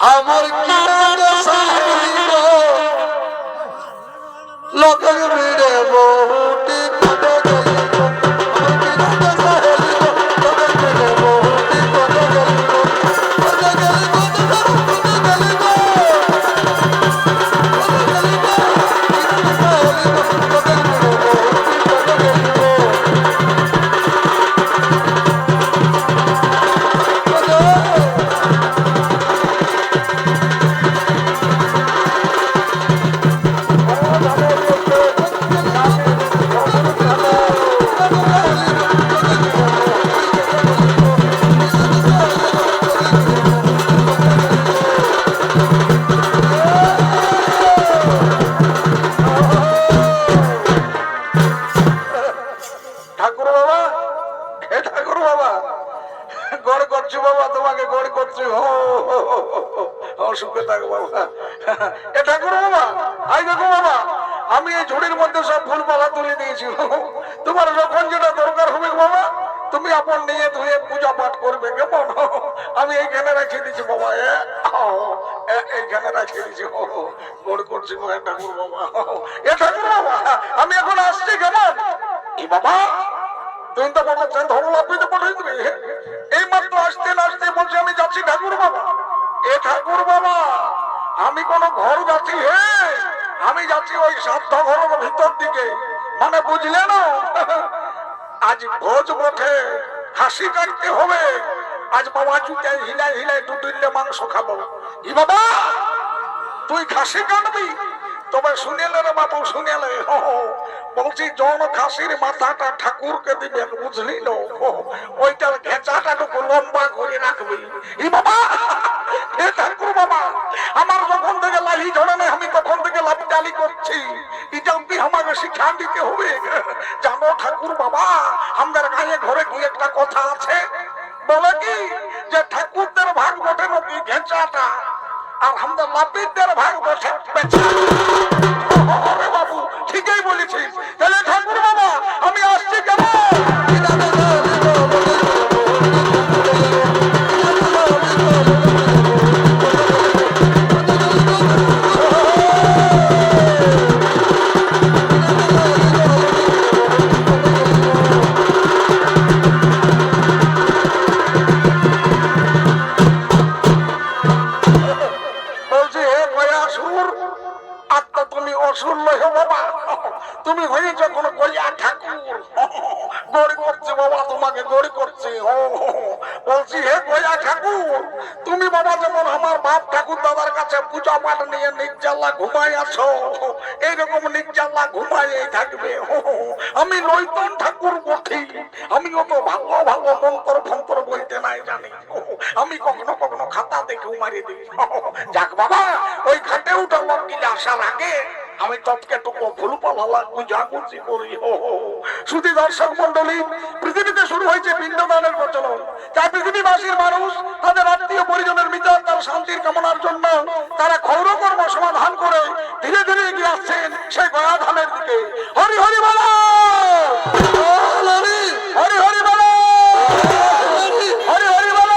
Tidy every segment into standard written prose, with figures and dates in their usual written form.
আমার কি লোকের ভিড়ে বহুটি কোটে গেলিব আমার কি সাহেলি লোকের ভিড়ে বহুটি কোটে গেলিব কোটে গেলিব কোটে গেলিব আমি এই ঝুড়ির মধ্যে সব ফুল মালা তুলে দিয়েছি তোমার যখন যেটা দরকার হবে বাবা তুমি আপন নিয়ে ধুয়ে পূজা পাঠ করবে কেমন আমি এইখানে রেখে দিচ্ছি বাবা এইখানে রেখে দিচ্ছি গোড় করছি ঠাকুর বাবা এ ঠাকুর বাবা আমি এখন আসছি কেমন এই বাবা তুমি তো বাবা ধরো লাপিতে পাঠাই দিবে এই মাত্র আসতে না আসতে বলছি আমি যাচ্ছি ঠাকুর বাবা এ ঠাকুর বাবা আমি কোন ঘর যাচ্ছি হে আমি যাচ্ছি ওই সাধ্য ঘরের ভিতর দিকে মানে বুঝলে না আজ ভোজ বটে হাসি কাটতে হবে আজ বাবা চুকে হিলাই হিলাই দুদিলে মাংস খাবো ই বাবা তুই খাসি কাটবি তবে শুনেলে রে বাবু শুনেলে বলছি জন খাসির মাথাটা ঠাকুরকে দিবে বুঝলি না ওইটার ঘেঁচাটা টুকু লম্বা করে রাখবি ই বাবা হে ঠাকুর বাবা আমার যখন থেকে লাহি ঝরে না আমি তখন থেকে লাভ ডালি করছি এটা কি আমাকে শিক্ষা দিতে হবে জানো ঠাকুর বাবা আমাদের গায়ে ঘরে কি একটা কথা আছে বলে কি যে ঠাকুরদের ভাগ বটে নাকি ঘেঁচাটা আর আমাদের লাপিতদের ভাগ বসে বাবু ঠিকই বলেছিস তাহলে ঠাকুর বাবা আমি আসছি কেমন তুমি হয়েছ কোন গলিয়া ঠাকুর গড়ি করছে বাবা তোমাকে গড়ি করছে বলছি হে গয়া ঠাকুর তুমি বাবা যেমন আমার বাপ ঠাকুর দাদার কাছে পূজা পাঠ নিয়ে নির্জাল্লা ঘুমাই আছো এইরকম নির্জাল্লা ঘুমাই থাকবে আমি নৈতন ঠাকুর বলি আমি অত ভালো ভালো মন্ত্র ফন্ত্র বলতে নাই জানি আমি কখনো কখনো খাতা দেখেও মারি দিই যাক বাবা ওই ঘাটে উঠা লক্ষ্মীতে আসার আগে আমি তৎকে টুকু ফুল পালা পূজা করছি করি শুধু দর্শক মন্ডলী পৃথিবীতে শুরু হয়েছে পিণ্ডদানের প্রচলন তাই পৃথিবীবাসীর মানুষ তাদের আত্মীয় পরিজনের ভিতর তার শান্তির কামনার জন্য তারা ক্ষৌর কর্ম সমাধান করে ধীরে ধীরে এগিয়ে আসছেন সেই গয়াধামের দিকে হরি হরি বলো হরি হরি বলো হরি হরি বলো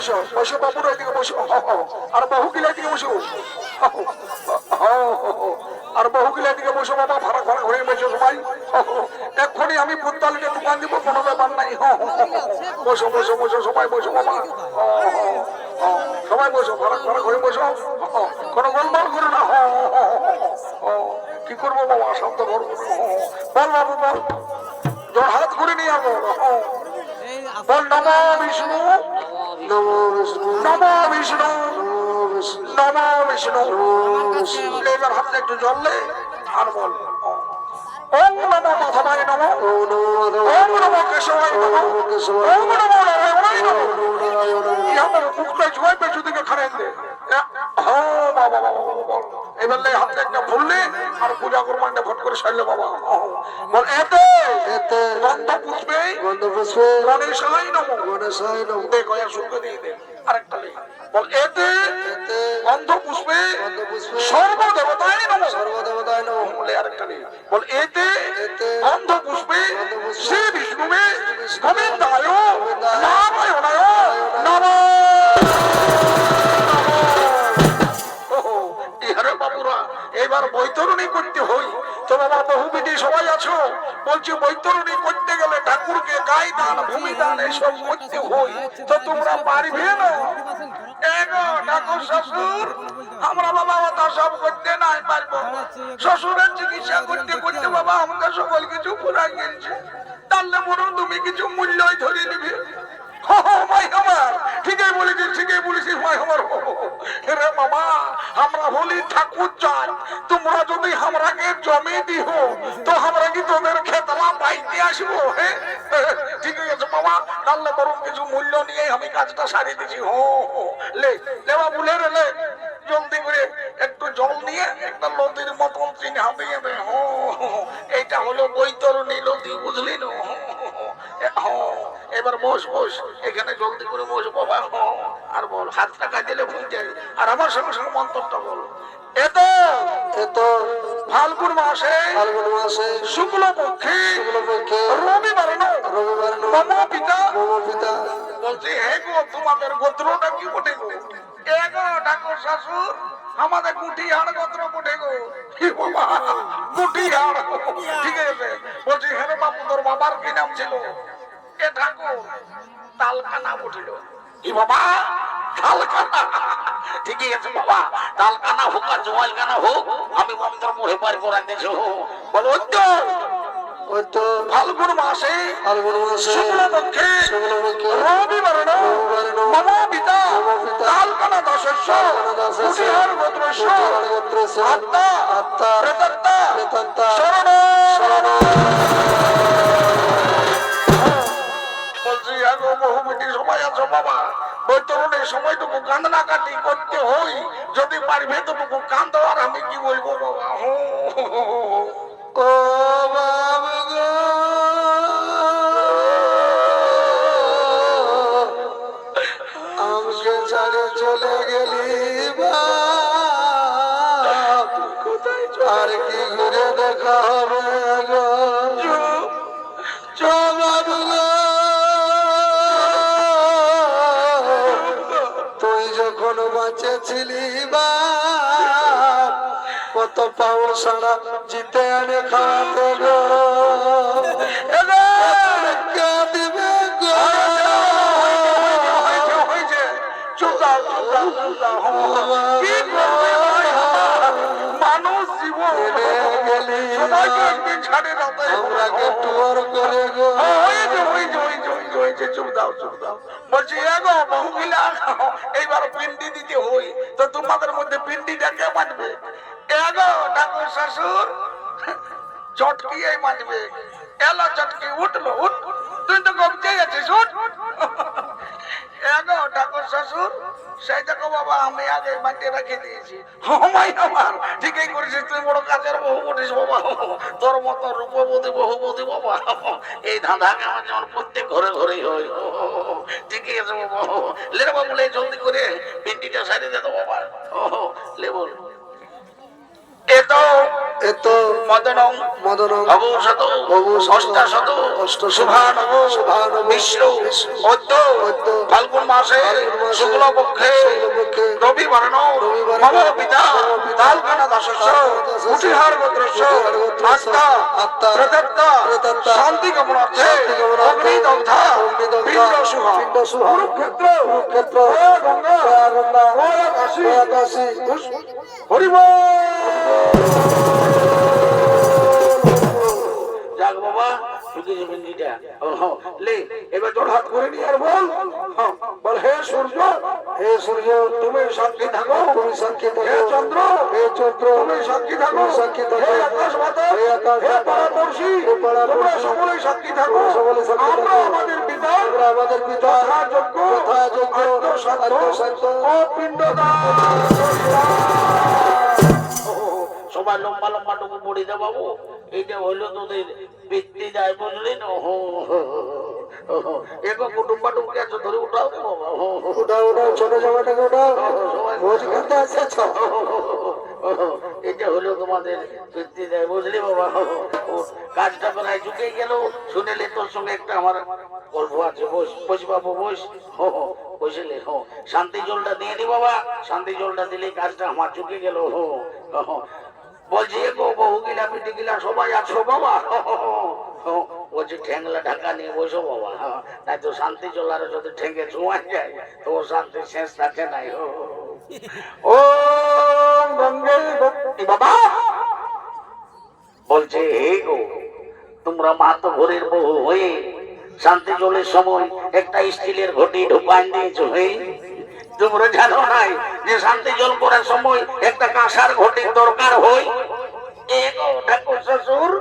বসো বসো বাবুর ওইদিকে বসো আর বহু কিলা দিকে বসো আর বহু কিলা দিকে বসো বাবা ভাড়া ভাড়া হয়ে বসো সবাই এক্ষুনি আমি পুত্তালিকে দোকান দিব কোনো ব্যাপার নাই বসো বসো বসো সবাই বসো বাবা সবাই বসো ভাড়া ভাড়া হয়ে বসো কোনো গোলমাল করো না কি করবো বাবা শব্দ করবো বল বাবু বল জোর হাত করে নিয়ে যাবো বল নমো বিষ্ণু নমো বিষ্ণু নমো বিষ্ণু নমো বিষ্ণু এবার হাতে একটু জললে আর বল ওম নমো মাধবায় নমো ওম নমো কেশবায় নমো ওম নমো নারায়ণায় নমো আমার মুখটা জয় পেছু দিকে খারেন দে এবার হাতে একটা ফুললে আর পূজা করবো একটা ভোট করে সারলে বাবা বল এতে গন্ধ পুষ্পে গণেশাই নমো গণেশাই নমো দে গয়া শুনতে দিয়ে দে আরেকটা লে বল এতে গন্ধ পুষ্পে সর্বদেবতায় নমো সর্বদেবতায় নমো বলে আরেকটা লে বল এতে গন্ধ পুষ্পে শ্রী বিষ্ণুবে গোবিন্দায় নারায়ণায় নমো এবার বৈতরণী করতে হই তো বাবা বহু বিধি সবাই আছো বলছি বৈতরণী করতে গেলে ঠাকুরকে গায়ে দান ভূমি দান এসব করতে হই তো তোমরা পারবে না ঠাকুর শ্বশুর আমরা বাবা তা সব করতে নাই পারবো শ্বশুরের চিকিৎসা করতে করতে বাবা আমরা সকল কিছু ফুরাই গেছে তাহলে বলুন তুমি কিছু মূল্যই ধরে নিবে ঠিকই বলেছিস ভাই আমার রে বাবা আমরা বলি ঠাকুর চাই তোমরা যদি আমরাকে জমি দিও তো আমরা কি তোদের খেতলা পাইতে আসবো ঠিক আছে বাবা তাহলে বরং কিছু মূল্য নিয়ে আমি কাজটা সারিয়ে দিছি লে বাবু লে রে লে জলদি করে একটু জল নিয়ে একটা নদীর মতন চিহ্ন দিয়ে দে এইটা হলো বৈতরণী নদী বুঝলি না এবার বস বস এখানে জলদি করে বস বাবা আর বল হাতটা কাজে ফুটে আর আমার সঙ্গে সঙ্গে মন্ত্রটা বল ফাল্গুন মাসে শুক্লপক্ষে রবিবার মম পিতা বলছি হে গো তোমাদের গোত্রটা কি বটে গো ঠাকুর শাশুর আমাদের গুটিহাড় গোত্র বটে গো গুটিহাড় ঠিক আছে বলছি হ্যাঁ বাবু তোর বাবার কি নাম ছিল এ ঠাকুর তালকানা উঠিল কি বাবা তালকানা ঠিকই আছে বাবা তালকানা হোক আর জোয়ালকানা হোক আমি মন্ত্র মুখে পার করে দিয়েছি বলো তো ফাল্গুন মাসে শুক্লপক্ষে রবিবার মম পিতা তালকানা দশস্য কুটিহার গোত্রস্য আত্মা প্রেতত্তা শরণ বলছি আগো বহুমিটি সময় আছো বাবা বৈতরণের সময়টুকু কান্দনা কাটি করতে হই যদি পারি ভেতরটুকু কান্দ আর আমি কি বলবো বাবা ও বাবা গো আমাকে ছাড়ে চলে গেলি আর কি ঘুরে দেখা হবে গো তুই যখন বাঁচে ছিলি বা কত পাওয়া সারা জিতে আনে খাওয়াতে গো দিবে গো মানুষ জীবন গেলি ছাড়ে আমরাকে টুয়ার করে গো চুপ দাও বলছি এগো মহিলা এইবার পিন্ডি দিতে হই তো তোমাদের মধ্যে পিন্ডিটা কে মানবে এগো ঠাকুর শ্বশুর চটকি এই মানবে এলো চটকি উঠলো উঠ তুই তো গমতে আছিস উঠ এগো ঠাকুর শ্বশুর সেই দেখো বাবা আমি আগে মাটিয়ে রেখে দিয়েছি আমার ঠিকই করেছিস তুই বড় কাজের বহু করিস বাবা তোর মতো রূপবতী বহুবতী বাবা এই ধাঁধাকে আমার যেমন প্রত্যেক ঘরে ঘরেই হয় ঠিকই আছে বাবা লে বাবু লে জলদি করে পিন্ডিটা সারিয়ে দে তো বাবা লে বল এতো মদনং মদনং ভবশত অষ্টাশত শুভানব বিষ্ণু অদ্য ফাল্গুন মাসে শুক্লপক্ষে রবিবারণ মম পিতা তালকানা দাসস্য কুটিহার গোত্রস্য আত্মা প্রদত্তা শান্তি কামনার্থে অগ্নিদগ্ধা পিণ্ড শুভ কুরুক্ষেত্র গঙ্গা কাশী হরিব। যাক বাবা শুকিয়ে বিন্দিটা লে এবার তোর হাত করে নিয়ে আর বল বল হে সূর্য তুমি সাক্ষী থাকো হে চন্দ্র তুমি সাক্ষী থাকো হে আকাশ বাতাস হে পরামর্শী তোমরা সকলেই সাক্ষী থাকো আমরা আমাদের পিতা যথাযোগ্য আত্মসত্য ও পিণ্ডদান। সবাই লম্বা লম্বা টুকু পড়ি দে বাবু, এইটা হইলো তোদের বৃত্তি যায় বুঝলি না। এগো কুটুম্বা টুকুকে আছে ধরে উঠাও উঠাও ছোট জামাটাকে উঠাও ভোজ খেতে আসেছ। এটা হলো তোমাদের বৃত্তি যায় বুঝলি বাবা। কাজটা প্রায় চুকে গেল, শুনেলে তোর সঙ্গে একটা আমার গল্প আছে। বস বাবু বস বসলে শান্তি জলটা দিয়ে দি বাবা, শান্তি জলটা দিলে কাজটা আমার চুকে গেল। বলছি গো বহু গিলা পিটি গিলা সবাই আছো বাবা, বলছি ঠেংলা ঢাকা নিয়ে বসো বাবা, তাই তো শান্তি চলার যদি ঠেঙ্গে ছোঁয়া যায় তো শান্তি শেষ থাকে নাই। ও বাবা বলছে হে গো তোমরা মাতো ঘরের বহু হয়ে শান্তি জলের সময় একটা স্টিলের ঘটি ঢুকান দিয়েছো। তোমরা জানো নাই যে শান্তি জল করার সময় একটা কাঁসার ঘটির দরকার হয়? ঠাকুর শ্বশুর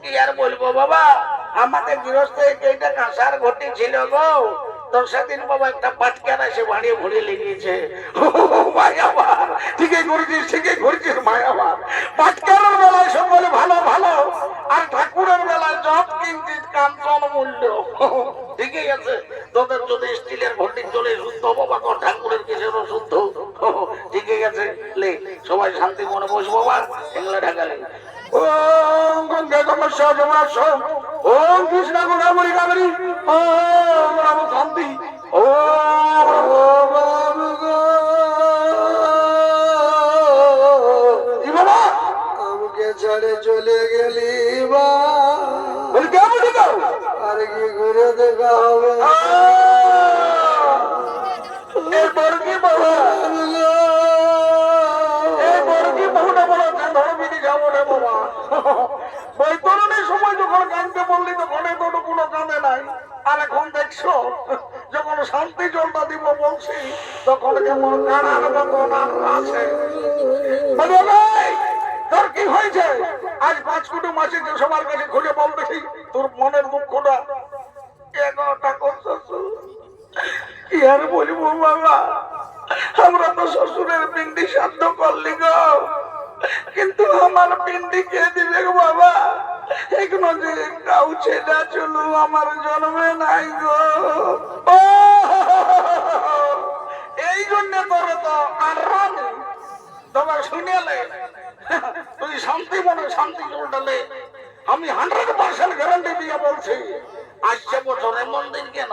কি আর বলবো বাবা, আমাদের গৃহস্থ এইটা কাঁসার ঘটি ছিল গো, তো সেদিন বাবা একটা পাটকার এসে বাড়িয়ে ভরে লেগেছে। ঠিকই করেছিস মায়াবার। পাটকারের বেলায় সকলে ভালো ভালো, আর ঠাকুরের বেলায় জব কিঞ্চিত কাঞ্চন মূল্য। ঠিকই আছে, তোদের যদি স্টিলের ঘটির চলে শুদ্ধ বাবা, তোর ঠাকুরের কিসেরও শুদ্ধ। ঠিকই আছে, লে সবাই শান্তি মনে বসবো বাবা, এগুলা ঢাকালে। ওম গঙ্গে গমস্য যমুনাস্য ওম কৃষ্ণ গোদাবরী কাবেরী ওম রাম শান্তি ওম বাবা আমাকে ছেড়ে চলে গেলি বা আর কি ঘুরে দেখা হবে এরপর কি বাবা বৈতরণের সময় যখন কাঁদতে বললি তখন তো কোনো কাঁদে নাই, আর এখন দেখছো যখন শান্তি জলটা দিব বলছি তখন কেমন কানার মতন আছে। তোর কি হয়েছে আজ 5 কুটুম আছে যে সবার কাছে খুলে বল দেখি তোর মনের দুঃখটা। কি আর বলবো বাবা, আমরা তো শ্বশুরের পিণ্ডি সাধ্য করলি গো, কিন্তু আমার পিণ্ডি কে দিবে গো বাবা? এখনো যে কাউ ছেড়া চলু আমার জন্মে নাই গো। এই জন্য তোর তো আর তোমার শুনেলে তুই শান্তি মনে শান্তি চলটালে আমি 100% গ্যারান্টি দিয়ে বলছি আসছে বছরে মন্দির কেন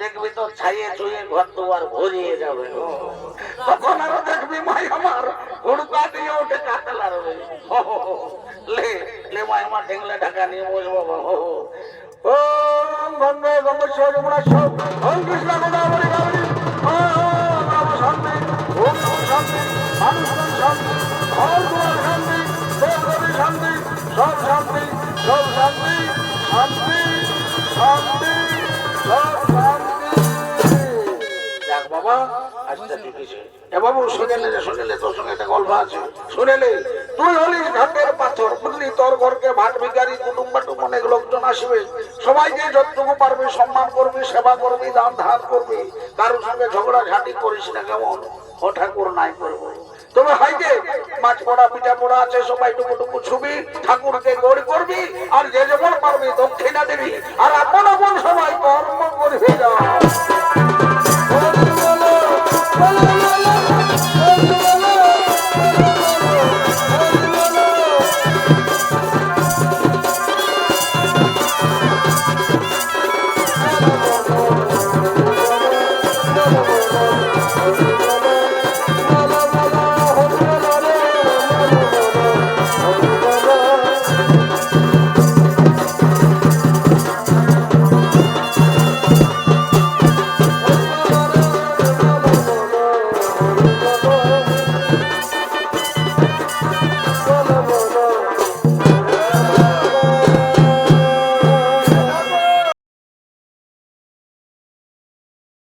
দেখবি তো ছাইয়ে ছুঁয়ে ঘর দুয়ার ভরিয়ে যাবে, তখন আরো দেখবি মাই আমার হুড়কা দিয়ে ওঠে কাতলা রবে। লে লে মাই আমার ঠেংলে ঢাকা নিয়ে বসবো বাবা। ওম গঙ্গে গঙ্গেশ্বর যমুনাস্য ওম কৃষ্ণ গোদাবরী কাবেরী ওম রাম শান্তি ওম নম শান্তি মানুষ শান্তি ঘর দুয়ার শান্তি দেবদেবী শান্তি সব শান্তি সব শান্তি শান্তি শান্তি সব শান্তি। যাক বাবা আজটা দেখেছে এ বাবু শুনেলে তোর সঙ্গে একটা গল্প আছে। শুনেলে তুই হলি ঘাটের পাথর বুঝলি, তোর ঘরকে ভাট ভিখারি কুটুম্বাটুম অনেক লোকজন আসবে, সবাইকে যতটুকু পারবি সম্মান করবি, সেবা করবি, দান ধার করবি, কারোর সঙ্গে ঝগড়া ঝাঁটি করিস না কেমন? ও ঠাকুর নাই করবো। তবে হাইতে মাছ পড়া পিঠা পড়া আছে, সবাই টুকু টুকু ছুবি, ঠাকুরকে গৌড় করবি, আর যে যেমন পারবি দক্ষিণা দিবি, আর আপন আপন সবাই কর্ম করবি। মঙ্গল